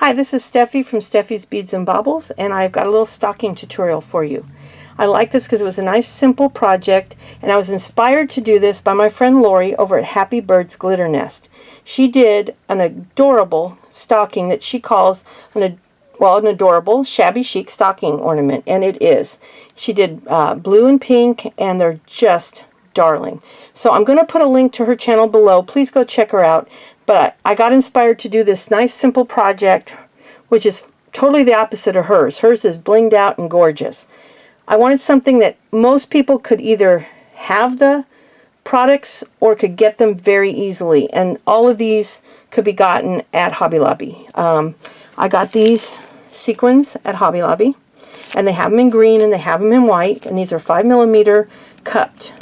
Hi, this is Stephie from Stephie's Beads and Baubles, and I've got a little stocking tutorial for you. I like this because it was a nice simple project, and I was inspired to do this by my friend Lori over at Happy Bird's Glitter Nest. She did an adorable stocking that she calls an adorable shabby chic stocking ornament, and it is. She did blue and pink, and they're just darling. So I'm going to put a link to her channel below. Please go check her out. But I got inspired to do this nice simple project, which is totally the opposite of hers. Hers is blinged out and gorgeous. I wanted something that most people could either have the products or could get them very easily. And all of these could be gotten at Hobby Lobby. I got these sequins at Hobby Lobby, and they have them in green and they have them in white, and these are 5mm cupped.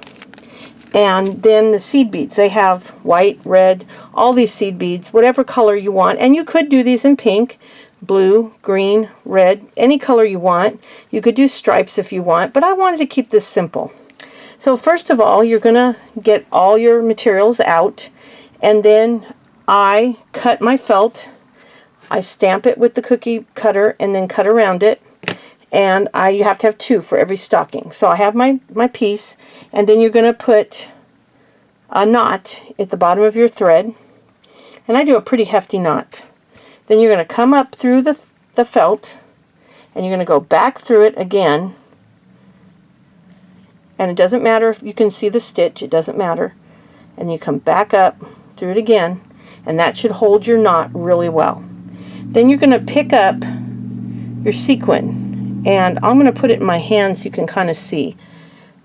And then the seed beads, they have white, red, all these seed beads, whatever color you want. And you could do these in pink, blue, green, red, any color you want. You could do stripes if you want, but I wanted to keep this simple. So first of all, you're going to get all your materials out, and then I cut my felt. I stamp it with the cookie cutter and then cut around it. And you have to have two for every stocking. So I have my piece, and then you're going to put a knot at the bottom of your thread, and I do a pretty hefty knot. Then you're going to come up through the felt, and you're going to go back through it again, and it doesn't matter if you can see the stitch, it doesn't matter. And you come back up through it again, and that should hold your knot really well. Then you're going to pick up your sequin, and I'm going to put it in my hand so you can kind of see.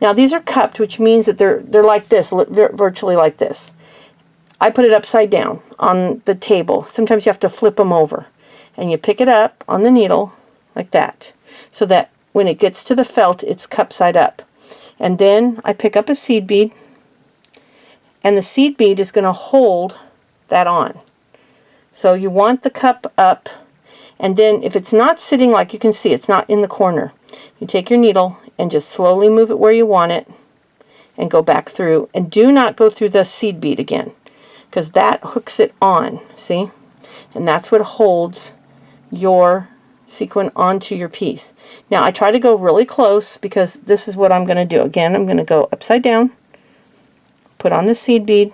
Now these are cupped, which means that they're like this, they're virtually like this. I put it upside down on the table. Sometimes you have to flip them over, and you pick it up on the needle like that, so that when it gets to the felt, it's cup side up. And then I pick up a seed bead, and the seed bead is going to hold that on. So you want the cup up. And then if it's not sitting, like you can see, it's not in the corner, you take your needle and just slowly move it where you want it and go back through. And do not go through the seed bead again, because that hooks it on, see? And that's what holds your sequin onto your piece. Now I try to go really close, because this is what I'm going to do. Again, I'm going to go upside down, put on the seed bead,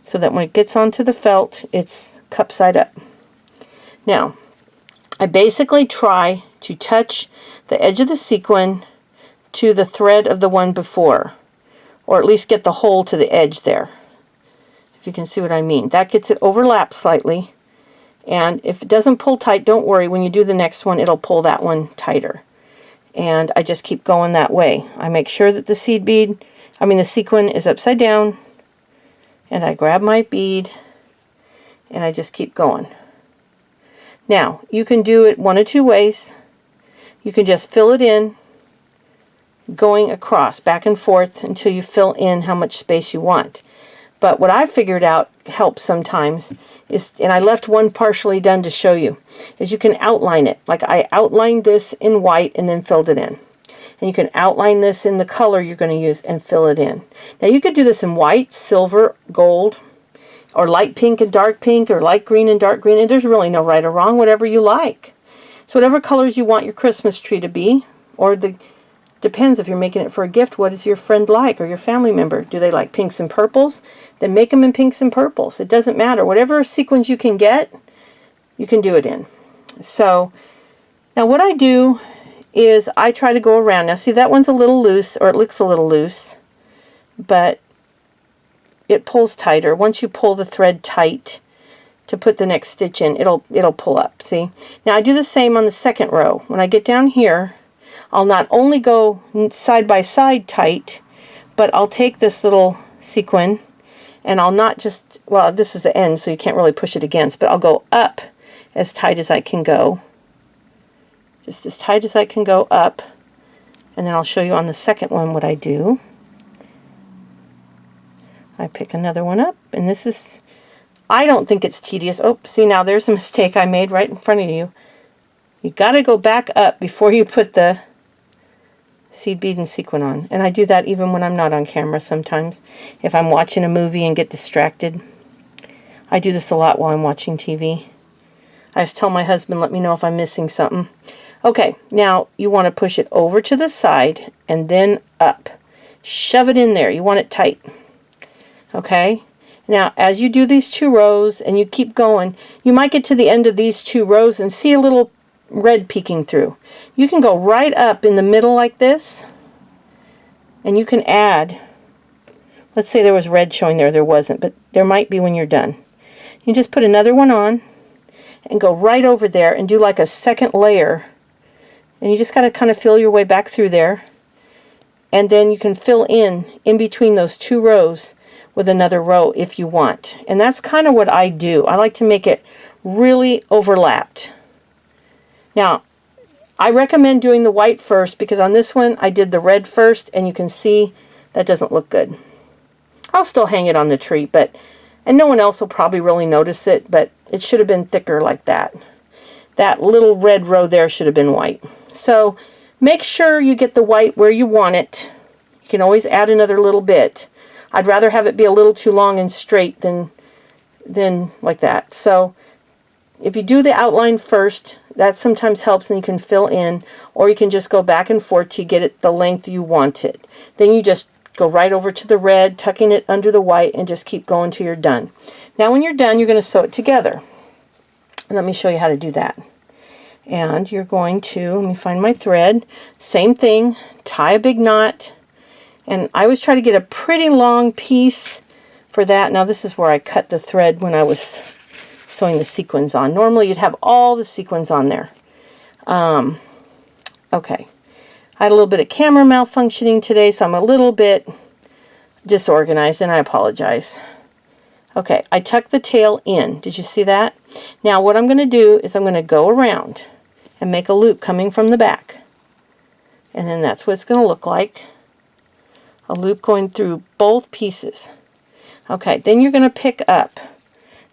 so that when it gets onto the felt, it's cup side up. Now, I basically try to touch the edge of the sequin to the thread of the one before, or at least get the hole to the edge there, if you can see what I mean. That gets it overlapped slightly, and if it doesn't pull tight, don't worry. When you do the next one, it'll pull that one tighter. And I just keep going that way. I make sure that the the sequin is upside down, and I grab my bead, and I just keep going. Now, you can do it one of two ways. You can just fill it in, going across, back and forth, until you fill in how much space you want. But what I've figured out helps sometimes is, and I left one partially done to show you, is you can outline it. Like I outlined this in white and then filled it in. And you can outline this in the color you're going to use and fill it in. Now you could do this in white, silver, gold, or light pink and dark pink, or light green and dark green, and there's really no right or wrong, whatever you like. So whatever colors you want your Christmas tree to be, or depends if you're making it for a gift, what does your friend like, or your family member? Do they like pinks and purples? Then make them in pinks and purples. It doesn't matter. Whatever sequins you can get, you can do it in. So now what I do is I try to go around. Now see, that one's a little loose, or it looks a little loose, but it pulls tighter. Once you pull the thread tight to put the next stitch in, it'll pull up, see? Now I do the same on the second row. When I get down here, I'll not only go side by side tight, but I'll take this little sequin, and I'll not just, well, this is the end, so you can't really push it against, but I'll go up as tight as I can go. Just as tight as I can go up. And then I'll show you on the second one what I do. I pick another one up, and this is, I don't think it's tedious. Oh, see, now there's a mistake I made right in front of you. You got to go back up before you put the seed bead and sequin on. And I do that even when I'm not on camera sometimes. If I'm watching a movie and get distracted. I do this a lot while I'm watching TV. I just tell my husband, let me know if I'm missing something. Okay, now you want to push it over to the side and then up. Shove it in there. You want it tight. Okay? Now, as you do these 2 rows and you keep going, you might get to the end of these 2 rows and see a little red peeking through. You can go right up in the middle like this, and you can add, let's say there was red showing there, there wasn't, but there might be when you're done. You just put another one on and go right over there and do like a second layer, and you just got to kind of feel your way back through there, and then you can fill in between those 2 rows with another row if you want. And that's kind of what I do. I like to make it really overlapped. Now, I recommend doing the white first, because on this one I did the red first, and you can see that doesn't look good. I'll still hang it on the tree, and no one else will probably really notice it, but it should have been thicker like that. That little red row there should have been white. So make sure you get the white where you want it. You can always add another little bit. I'd rather have it be a little too long and straight than like that. So if you do the outline first, that sometimes helps, and you can fill in, or you can just go back and forth to get it the length you want it. Then you just go right over to the red, tucking it under the white, and just keep going till you're done. Now when you're done, you're going to sew it together. And let me show you how to do that. And you're going to, let me find my thread, same thing, tie a big knot, and I always try to get a pretty long piece for that. Now this is where I cut the thread when I was sewing the sequins on. Normally you'd have all the sequins on there. Okay, I had a little bit of camera malfunctioning today, so I'm a little bit disorganized, and I apologize. Okay, I tucked the tail in. Did you see that? Now what I'm going to do is I'm going to go around and make a loop coming from the back. And then that's what it's going to look like. A loop going through both pieces. Okay, then you're going to pick up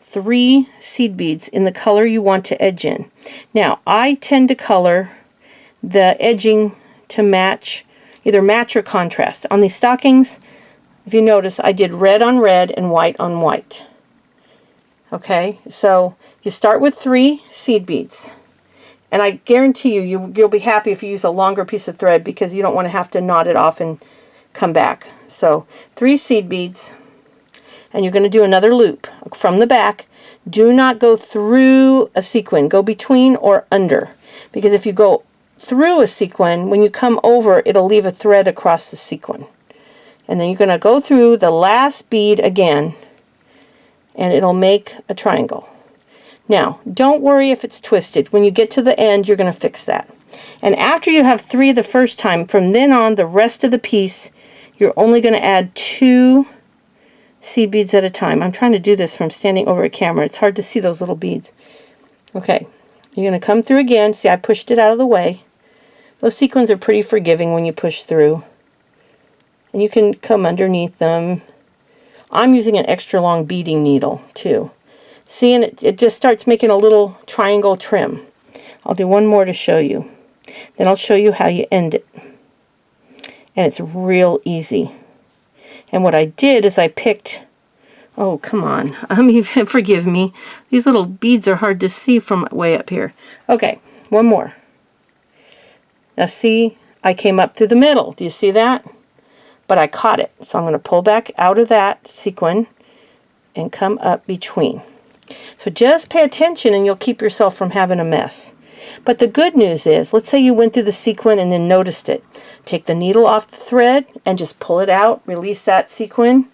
3 seed beads in the color you want to edge in. Now, I tend to color the edging to match, either match or contrast. On these stockings, if you notice, I did red on red and white on white. Okay, so you start with 3 seed beads. And I guarantee you'll be happy if you use a longer piece of thread, because you don't want to have to knot it off and come back. So 3 seed beads, and you're going to do another loop from the back. Do not go through a sequin. Go between or under, because if you go through a sequin, when you come over, it'll leave a thread across the sequin. And then you're going to go through the last bead again, and it'll make a triangle. Now, don't worry if it's twisted. When you get to the end, you're going to fix that. And after you have 3 the first time, from then on, the rest of the piece, you're only going to add 2 seed beads at a time. I'm trying to do this from standing over a camera. It's hard to see those little beads. Okay, you're going to come through again. See, I pushed it out of the way. Those sequins are pretty forgiving when you push through. And you can come underneath them. I'm using an extra long beading needle too. See, and it just starts making a little triangle trim. I'll do one more to show you. Then I'll show you how you end it. And it's real easy. And what I did is I picked, oh, come on. Forgive me. These little beads are hard to see from way up here. Okay, one more. Now see, I came up through the middle. Do you see that? But I caught it. So I'm going to pull back out of that sequin and come up between. So just pay attention and you'll keep yourself from having a mess. But the good news is, let's say you went through the sequin and then noticed it. Take the needle off the thread and just pull it out, release that sequin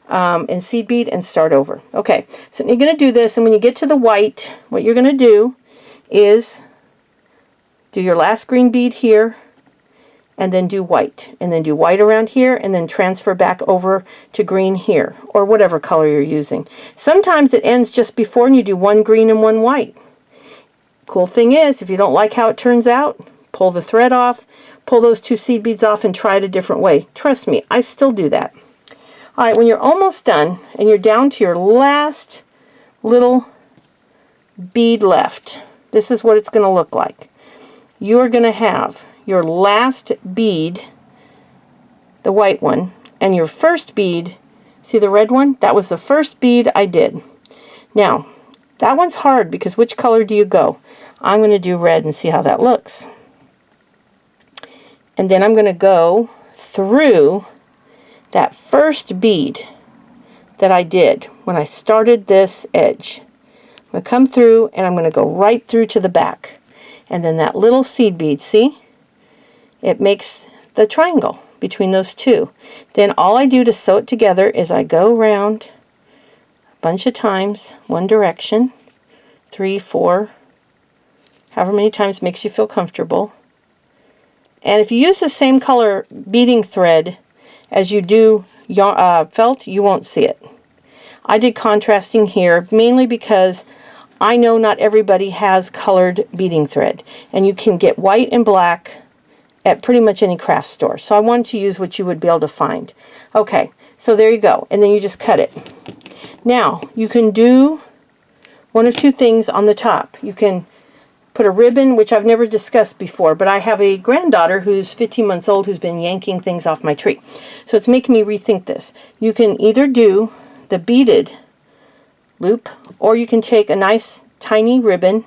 and seed bead, and start over. Okay, so you're going to do this, and when you get to the white, what you're going to do is do your last green bead here, and then do white, and then do white around here, and then transfer back over to green here, or whatever color you're using. Sometimes it ends just before and you do 1 green and 1 white. Cool thing is, if you don't like how it turns out, pull the thread off, pull those 2 seed beads off, and try it a different way. Trust me, I still do that. Alright, when you're almost done, and you're down to your last little bead left, this is what it's going to look like. You are going to have your last bead, the white one, and your first bead, see the red one? That was the first bead I did. Now, That one's hard because which color do you go? I'm going to do red and see how that looks. And then I'm going to go through that first bead that I did when I started this edge. I'm going to come through and I'm going to go right through to the back. And then that little seed bead, see? It makes the triangle between those two. Then all I do to sew it together is I go around a bunch of times, one direction, 3, 4, however many times makes you feel comfortable. And if you use the same color beading thread as you do felt, you won't see it. I did contrasting here mainly because I know not everybody has colored beading thread, and you can get white and black at pretty much any craft store. So I wanted to use what you would be able to find. Okay, so there you go, and then you just cut it. Now you can do one of two things on the top. You can put a ribbon, which I've never discussed before, but I have a granddaughter who's 15 months old who's been yanking things off my tree. So it's making me rethink this. You can either do the beaded loop, or you can take a nice tiny ribbon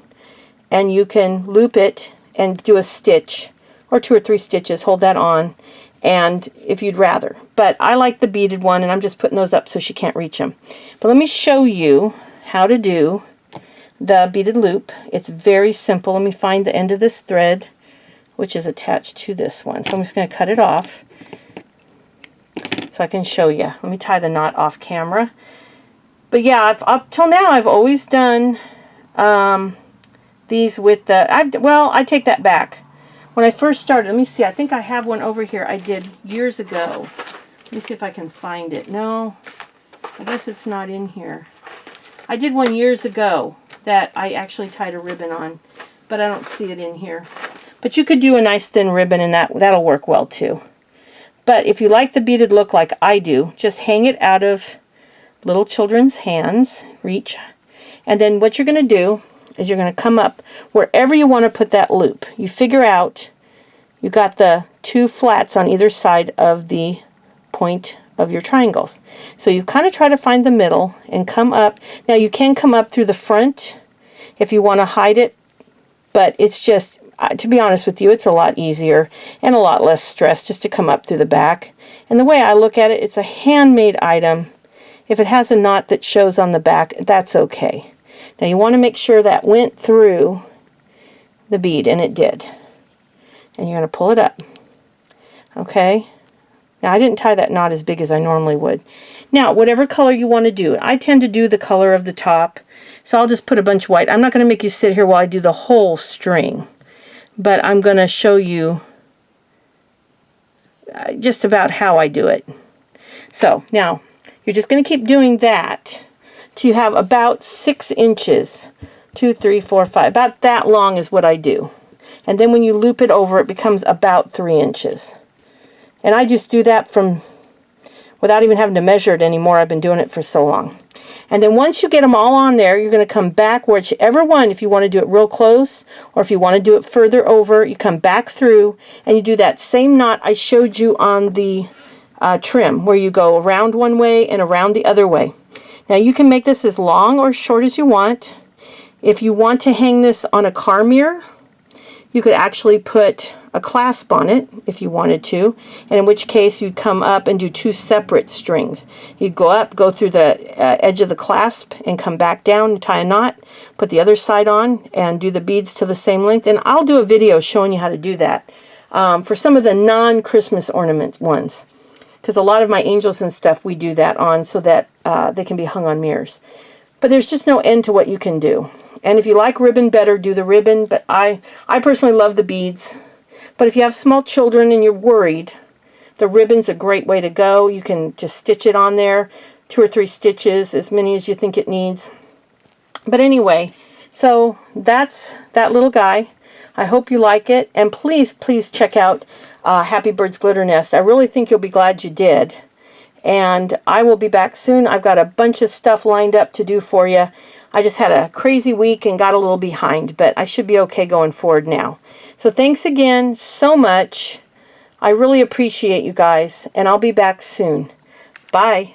and you can loop it and do a stitch or 2 or 3 stitches, hold that on, and if you'd rather. But I like the beaded one, and I'm just putting those up so she can't reach them. But let me show you how to do the beaded loop. It's very simple. Let me find the end of this thread, which is attached to this one. So I'm just going to cut it off so I can show you. Let me tie the knot off camera. But yeah, up till now I've always done these with the, well, I take that back. When I first started, let me see, I think I have one over here I did years ago. Let me see if I can find it. No, I guess it's not in here. I did one years ago that I actually tied a ribbon on, but I don't see it in here. But you could do a nice thin ribbon, and that'll work well too. But if you like the beaded look like I do, just hang it out of little children's hands, reach, and then what you're going to do is you're going to come up wherever you want to put that loop. You figure out you got the 2 flats on either side of the point of your triangles. So you kind of try to find the middle and come up. Now you can come up through the front if you want to hide it, but it's just, to be honest with you, it's a lot easier and a lot less stress just to come up through the back. And the way I look at it, it's a handmade item. If it has a knot that shows on the back, that's okay. Now you want to make sure that went through the bead, and it did. And you're going to pull it up. Okay. Now I didn't tie that knot as big as I normally would. Now whatever color you want to do, I tend to do the color of the top, so I'll just put a bunch of white. I'm not going to make you sit here while I do the whole string, but I'm going to show you just about how I do it. So now you're just going to keep doing that till you have about 6 inches. 2, 3, 4, 5. About that long is what I do. And then when you loop it over, it becomes about 3 inches. And I just do that from without even having to measure it anymore. I've been doing it for so long. And then once you get them all on there, you're going to come back whichever one, if you want to do it real close or if you want to do it further over, you come back through and you do that same knot I showed you on the trim, where you go around one way and around the other way. Now you can make this as long or short as you want. If you want to hang this on a car mirror, you could actually put a clasp on it if you wanted to, and in which case you'd come up and do 2 separate strings. You'd go up, go through the edge of the clasp and come back down and tie a knot, put the other side on and do the beads to the same length. And I'll do a video showing you how to do that for some of the non-Christmas ornament ones, because a lot of my angels and stuff we do that on so that they can be hung on mirrors. But there's just no end to what you can do. And if you like ribbon better, do the ribbon, but I personally love the beads. But if you have small children and you're worried, the ribbon's a great way to go. You can just stitch it on there, 2 or 3 stitches, as many as you think it needs. But anyway, so that's that little guy. I hope you like it, and please, please check out Happy Bird's Glitter Nest. I really think you'll be glad you did. And I will be back soon. I've got a bunch of stuff lined up to do for you. I just had a crazy week and got a little behind, but I should be okay going forward now. So thanks again so much. I really appreciate you guys, and I'll be back soon. Bye.